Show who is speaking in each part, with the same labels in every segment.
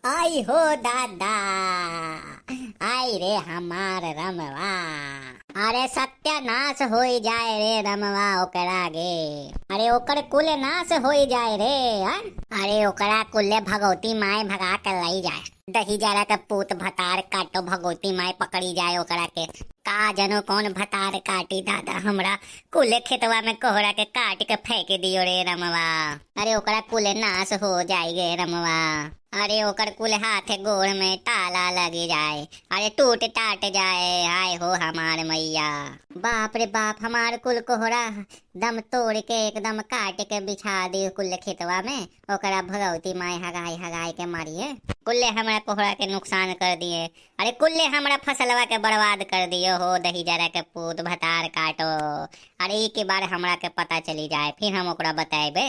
Speaker 1: आई हो दादा, आई रे हमार रमवा। अरे सत्यानाश हो जाए रे रमवा ओकरा गे। अरे ओकर कुल नाश हो जाए रे हा? अरे ओकरा कुल्ले भगवती माए भगा कर लाई जाए। दही जरा के पूत भतार काटो भगवती माए पकड़ी जाए ओकरा के। का जनो कौन भतार काटी दादा हमरा कुले खेतवा में कोहरा के काट के फेंक दियो रे रमवा। अरे ओकरा कुले नाश हो जाएगे रमवा। अरे ओकर कुल हाथे गोड़ में ताला लगी जाए। अरे टूट टाट जाए। आय हो हमार मैया। बाप रे बाप, हमार कुल कोहरा दम तोड़ के एकदम काट के बिछा दी कुल खेतवा में। ओकरा भगवती माए हगाई हगाई के मारिए। कुल्ले हमरा कोहरा के नुकसान कर दिए। अरे कुल्ले हमरा फसलवा के बर्बाद कर दियो हो दही जरा के पूत भतार काटो। अरे एक बार हमरा के पता चली जाए फिर हम ओकरा बताएबे।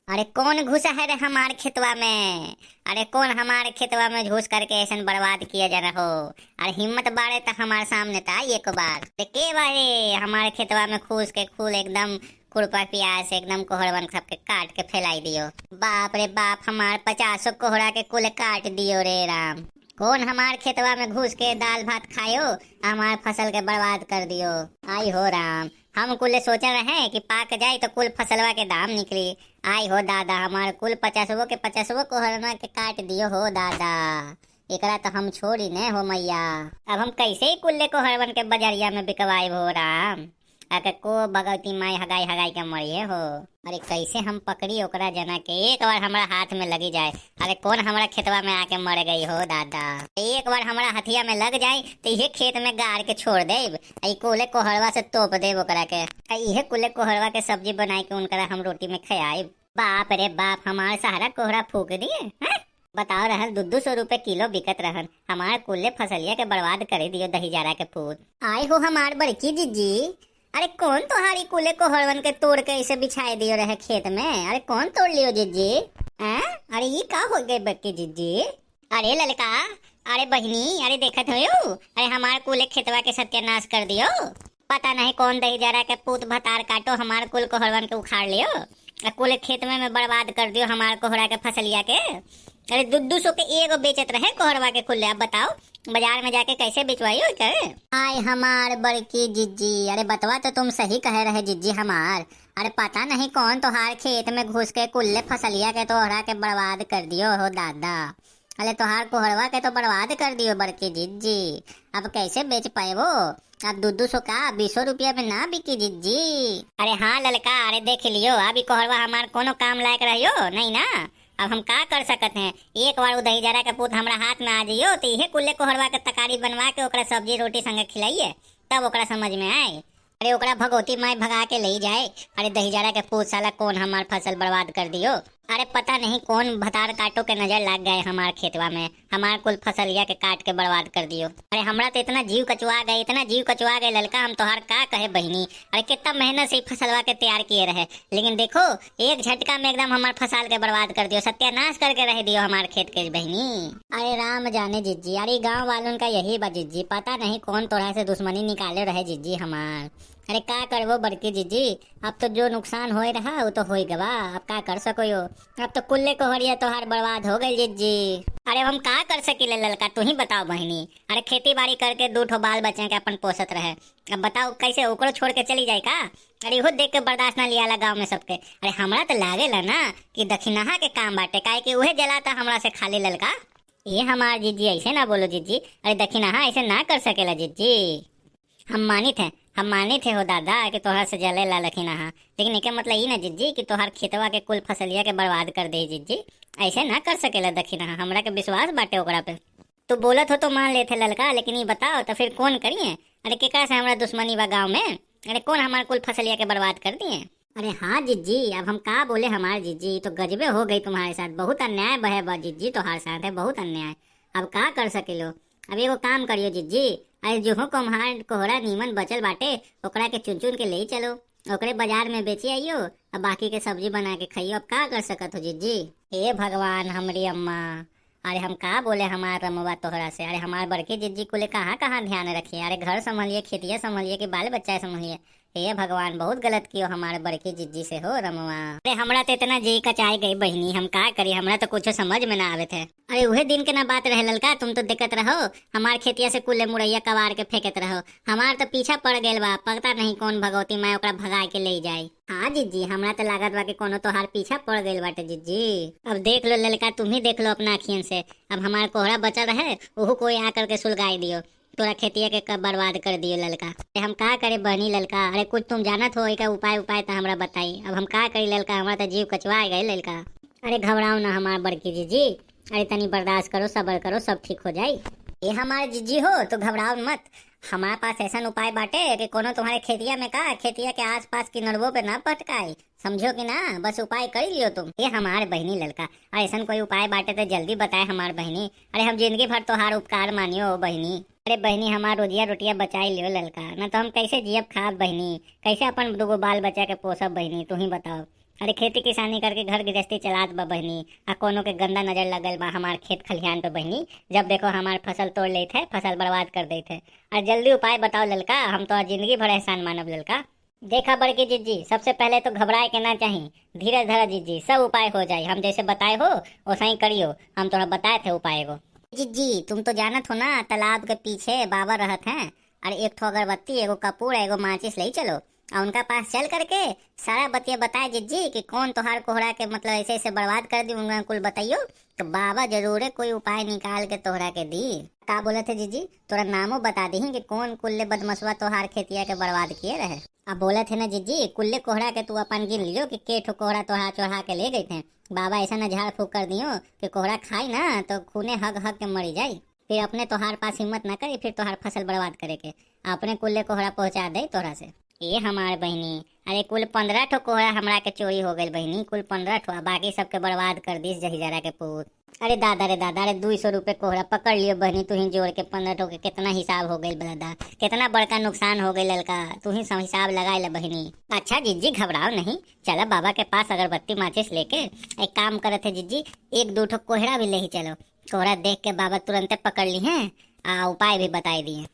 Speaker 1: अरे कौन घुसा है रे हमारे खेतवा में? अरे कौन हमारे खेतवा में घुस करके ऐसा बर्बाद किया जा रहा हो? अरे हिम्मत बारे तो हमारे सामने था एक बार के बारे हमारे खेतवा में खूस के खूल एकदम खुरपा प्याज से एकदम कोहरवन सबके काट के फैलाई दियो। बाप रे बाप, हमार 50 कोहरा के कुल काट दियो रे राम। कौन हमार खेतवा में घुस के दाल भात खायो हमार फसल के बर्बाद कर दियो। आई हो राम, हम कुल सोच रहे कि पाक जाए तो कुल फसलवा के दाम निकली। आई हो दादा, हमार कुल 50 के 50 कोहरवा के काट दियो हो दादा। एकरा तो हम छोड़ी न हो मैया। अब हम कैसे ही कुल्ले कोहरवन के बजरिया में बिकवाए हो राम। अगर को भगवती माई हगाई हगाई के मरिए हो। अरे कैसे हम पकड़ी ओकरा जना के एक बार हमारा हाथ में लगी जाए। अरे कौन हमारा खेतवा में आके मर गई हो दादा। एक बार हमारा हथिया में लग जाए तो ये खेत में गाड़ के छोड़ देब। कुले कोहरवा से तोप देब ओकरा के। ये कुले कोहरवा के सब्जी बनाई के उनकरा हम रोटी में खियाई। बाप रे बाप, हमारे सहारा कोहरा फूक दिए। बताओ रहल 200 रुपए किलो बिकत रहन। हमारे कुल्ले फसलिया के बर्बाद कर दियो दही जरा के पूत। आए हो हमार बड़की जीजी। अरे कौन तोहारी कुले कोहरवन के तोड़ के इसे बिछाए दियो रहे खेत में? अरे कौन तोड़ लियो जीजी? अरे ये का हो गए बड़की जीजी? अरे ललका, अरे बहनी, अरे देखत हो अरे हमार कुले खेतवा के सत्यानाश कर दियो। पता नहीं कौन दही जरा के पूत भतार काटो हमार कुल कोहरवन के उखाड़ लियो। कुल खेत में बर्बाद कर दियो हमार कोहरा के फसलिया के। अरे 200 के एगो बेचत रहे कोहरवा के कुल्ले। अब बताओ बाजार में जाके कैसे बिचवाइयो कर? आय हमार बड़की जिज्जी, अरे बतवा तो तुम सही कहे रहे जिज्जी हमार। अरे पता नहीं कौन तोहार खेत में घुस के कुल्ले फसलिया के तोहरा के बर्बाद कर दियो हो दादा। अरे तोहार कोहरवा के तो बर्बाद कर दियो बड़की जिज्जी। अब कैसे बेच पाए वो? अब 200 का 20 रुपया में ना बिकी जिज्जी। अरे हाँ ललका, अरे देख लियो अभी कोहरवा हमार कोनो काम लायक रहियो नहीं ना। अब हम का कर सकते हैं? एक बार वो दही जरा के पूत हमरा हाथ में आ जाइयो तो ये कुल्ले कोहरवा के तकारी बनवा के ओकरा सब्जी रोटी संगे खिलाइए तब ओकरा समझ में आए। अरे ओकरा भगवती माई भगा के ले जाए। अरे दही जरा के पूत साला कौन हमार फसल बर्बाद कर दियो। अरे पता नहीं कौन भतार काटो के नजर लग गए हमार खेतवा में। हमार कुल फसलिया के काट के बर्बाद कर दियो। अरे हमरा तो इतना जीव कचवा गए, इतना जीव कचवा गए ललका, हम तोहार का कहे बहनी। अरे कितना मेहनत से फसलवा के तैयार किए रहे, लेकिन देखो एक झटका में एकदम हमार फसल के बर्बाद कर दियो, सत्यानाश करके रह दियो हमार खेत के बहनी। अरे राम जाने जिज्जी, अरे गाँव वालों का यही बा जिज्जी, पता नहीं कौन तोड़ा से दुश्मनी निकाले रहे जिज्जी हमार। अरे का करबो बड़की जीजी, अब तो जो नुकसान हो रहा वो तो हो ही गवा। अब का कर सको यो? अब तो कुल्ले कोहरिया तोहार बर्बाद हो गई जीजी। अरे हम का कर सकीले ललका, तू ही बताओ बहनी। अरे खेती बाड़ी करके 2 ठो बाल बच्चे के अपन पोसत रहे। अब बताओ कैसे ओकरो छोड़ के चली जाए का? अरे वो देख के बर्दाश्त ना लिया गाँव में सबके। अरे हमरा तो लागेला ना कि दक्षिणाहा के काम बाटे, काहे कि उहे जलाता हमरा से खाली ललका। ये हमार जीजी ऐसे ना बोलो जीजी। अरे दक्षिणाहा ऐसे ना कर सकेला जीजी। हम मानित थे हो दादा कि तोहर से जले ला लखीनाहा, लेकिन इके मतलब ये ना जिज्जी कि तोहर खेतवा के कुल फसलिया के बर्बाद कर दे जिज्जी। ऐसे ना कर सकेला दखीनाहा, हमरा के विश्वास बाटे ओकरा पे। तू बोलत हो तो मान लेते ललका, लेकिन ये बताओ तो फिर कौन करिए? अरे केकरा से हमरा दुश्मनी बा गाँव में? अरे कौन हमारे कुल फसलिया के बर्बाद कर दिए? अरे हाँ जिज्जी, अब हम का बोले हमारे जिज्जी, तो गजबे हो गई तुम्हारे साथ। बहुत अन्याय बहे बा जिज्जी तोहार साथ है, बहुत अन्याय। अब का कर सकेलो? अब एगो काम करियो जिज्जी, अरे जो कुम्हार कोहरा नीमन बचल बाटे ओकरा के चुन चुन के ले चलो, ओकरे बाजार में बेची आइयो, अब बाकी के सब्जी बना के खाइयो। अब का कर सकत हो जिज्जी? हे भगवान हमरी अम्मा, अरे हम का बोले हमार रमवा तोहरा से। अरे हमार बड़के जिज्जी कुले कहाँ कहाँ ध्यान रखिए। अरे घर संभलिए, खेतिया संभलिए कि बाल बच्चा संभलिए, हे भगवान, बहुत गलत कियो हमारे बड़की जिज्जी से हो रमवा। अरे हमरा तो इतना जी कचाई गई बहनी, हम का करी, हमरा तो कुछ समझ में ना आवे थे। अरे उहे दिन के ना बात रहे ललका, तुम तो देखत रहो हमार खेतिया से कुल्ले मुरैया कबार के फेंकत रहो। हमार तो पीछा पड़ गेल बा, पता नहीं कौन भगवती मैं ओकरा भगा के ले जाई। हाँ जिज्जी, हमरा तो लागत बा कि कोनो तोहार पीछा पड़ गइल बाटे जिज्जी। अब देख लो ललका, तुम ही देख लो अपना अखियन से। अब हमार कोहरा बचल रहे, ओहू कोई आकर के सुलगाई दियो, तोरा खेतिया के कब बर्बाद कर दियो ललका। हम का करे बहनी ललका, अरे कुछ तुम जानत हो एका उपाय उपाय तो हमरा बताई। अब हम का करी ललका, हमरा तो जीव कचवा गए ललका। अरे घबराओ ना हमार बड़की जीजी, अरे तनी बर्दाश्त करो, सब्र करो, सब ठीक हो जाई। ये हमारे जीजी हो तो घबराओ मत। हमारे पास ऐसा उपाय बाटे कि कोनो तुम्हारे खेतिया में का, खेतिया के आसपास की नड़बों पे ना पटकाए, समझो कि ना, बस उपाय कर लियो तुम। ये हमारे बहनी ललका, और ऐसा कोई उपाय बाटे तो जल्दी बताए हमारे बहनी। अरे हम जिंदगी भर तोहार उपकार मानियो बहनी। अरे बहनी हमार रोजिया रोटिया बचाई लियो ललका, न तो हम कैसे जियब खाब बहनी, कैसे अपन दुगो बाल बच्चा के पोसब बहनी, तू ही बताओ। अरे खेती किसानी करके घर गृहस्थी चलात बा बहनी, आ कोनो के गंदा नजर लगल बा हमार खेत खलिहान पे बहनी। जब देखो हमार फसल तोड़ लेते है, फसल बर्बाद कर देते है। और जल्दी उपाय बताओ ललका, हम तो जिंदगी भर एहसान मानब ललका। देखा बड़की जीजी, सबसे पहले तो घबराए के ना चाहिए, धीरज धरा जीजी, सब उपाय हो जाए। हम जैसे बताए हो वैसा ही करियो, हम थोड़ा बताए थे उपाय को। जीजी तुम तो जानत हो ना, तालाब के पीछे बाबा रहत हैं, और एक ठो अगरबत्ती, एगो कपूर, एगो माचिस ले चलो, और उनका पास चल करके सारा बतिया बताए जिज्जी कि कौन तोहार कोहरा के मतलब ऐसे ऐसे बर्बाद कर दी, उनका कुल बताइयो तो बाबा जरूर कोई उपाय निकाल के तोहरा के दी। का बोले थे जीजी, तोरा नामो बता दी कि कौन कुल्ले बदमसवा तोहार खेतिया के बर्बाद किए रहे। अब बोले थे ना जीजी, कुल्ले कोहरा के तू अपन गिन लियो कि के ठो कोहरा तोहरा चढ़ा के ले गए थे। बाबा ऐसा न झाड़ फूक कर दियो कि कोहरा खाई ना तो खूने हग हग के मरी जाये, फिर अपने तोहार पास हिम्मत न करे, फिर तोहार फसल बर्बाद करे के, अपने कुल्ले कोहरा पहुंचा दे तोहरा से। ये हमारे बहनी, अरे कुल 15 ठो कोहरा हमरा के चोरी हो गई बहनी, कुल 15 ठो, बाकी सबके बर्बाद कर दी जहीजरा के पूत। अरे दादा रे दादा, अरे 200 रुपए कोहरा पकड़ लियो बहनी, तू ही जोड़ के 15 ठो के कितना हिसाब हो गई दादा, कितना बड़का नुकसान हो गई ललका, तू ही हिसाब लगा ले बहनी। अच्छा जीजी घबराओ नहीं, चला बाबा के पास अगरबत्ती माचिस लेके एक काम करे थे जीजी, 1-2 ठो कोहरा भी ले ही चलो, कोहरा देख के बाबा तुरंत पकड़ ली है, उपाय भी बताई दिए।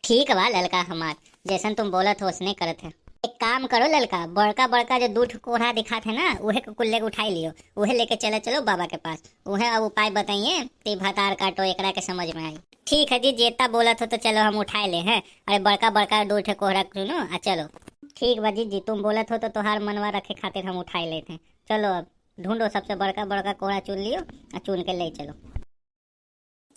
Speaker 1: ठीक बा ललका, हमार जैसन तुम बोलत हो उसने करत है। एक काम करो ललका, बड़का बड़का जो 2 कोहरा दिखाते है ना, उहे कुल्ले को उठाई लियो, उहे लेके चलो बाबा के पास, उहे अब उपाय बताइए ती भतार काटो एकरा के समझ में आई। ठीक है जी, जेता बोलत हो तो चलो हम उठाए ले हैं। अरे बड़का बड़का 2 कोहरा चुनो आ चलो। ठीक बा जी, तुम बोलत हो तो तोहार मनवा रखे खातिर हम उठाए लेते हैं। चलो अब ढूंढो सबसे बड़का बड़का कोहरा चुन लियो और चुन के ले चलो।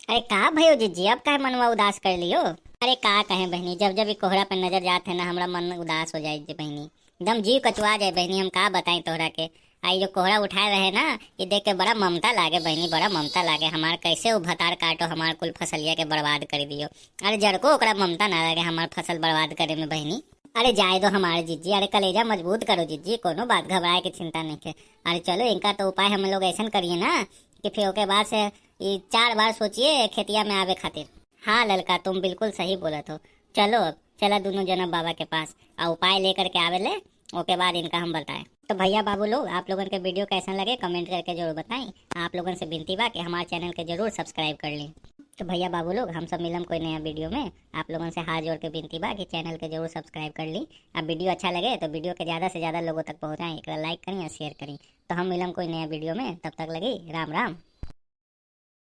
Speaker 1: अरे का भयो जीजी, अब काहे मनवा उदास कर लियो। अरे का कहे बहनी, जब जब कोहरा पे नजर जाते है ना, हमरा मन उदास हो जाए बहनी, एकदम जीव कचुआ जाए बहनी। हम का बताएं तोहरा के, आई जो कोहरा उठाए रहे ना, ये देख के बड़ा ममता लागे बहनी, बड़ा ममता लागे हमार, कैसे वो भतार काटो हमार कुल फसलिया के बर्बाद कर दियो। अरे जड़को ओकरा ममता ना लगे हमार फसल बर्बाद करे में बहनी। अरे जाए दो हमारे जीजी, अरे कलेजा मजबूत करो जीजी, कोनो बात घबराए की चिंता नहीं है। अरे चलो इनका तो उपाय हम लोग ऐसा करिए ना कि फिर उसके बाद से ये 4 बार सोचिए खेतिया में आवे खातिर। हाँ ललका, तुम बिल्कुल सही बोलत हो। चलो अब चला दोनों जना बाबा के पास और उपाय लेकर के आवे ले, उसके बाद इनका हम बताएं। तो भैया बाबू लोग, आप लोगों के वीडियो कैसा लगे कमेंट करके जरूर बताएं। आप लोगों से विनती बा कि हमारे चैनल के जरूर सब्सक्राइब कर लें। तो भैया बाबू लोग, हम सब मिलम कोई नया वीडियो में, आप लोगों से हाथ जोड़ के विनती बा कि चैनल के जरूर सब्सक्राइब कर ली। अब वीडियो अच्छा लगे तो वीडियो के ज़्यादा से ज़्यादा लोगों तक पहुँचाएं, एक लाइक करें और शेयर करें। तो हम मिलम कोई नया वीडियो में, तब तक लगी राम राम।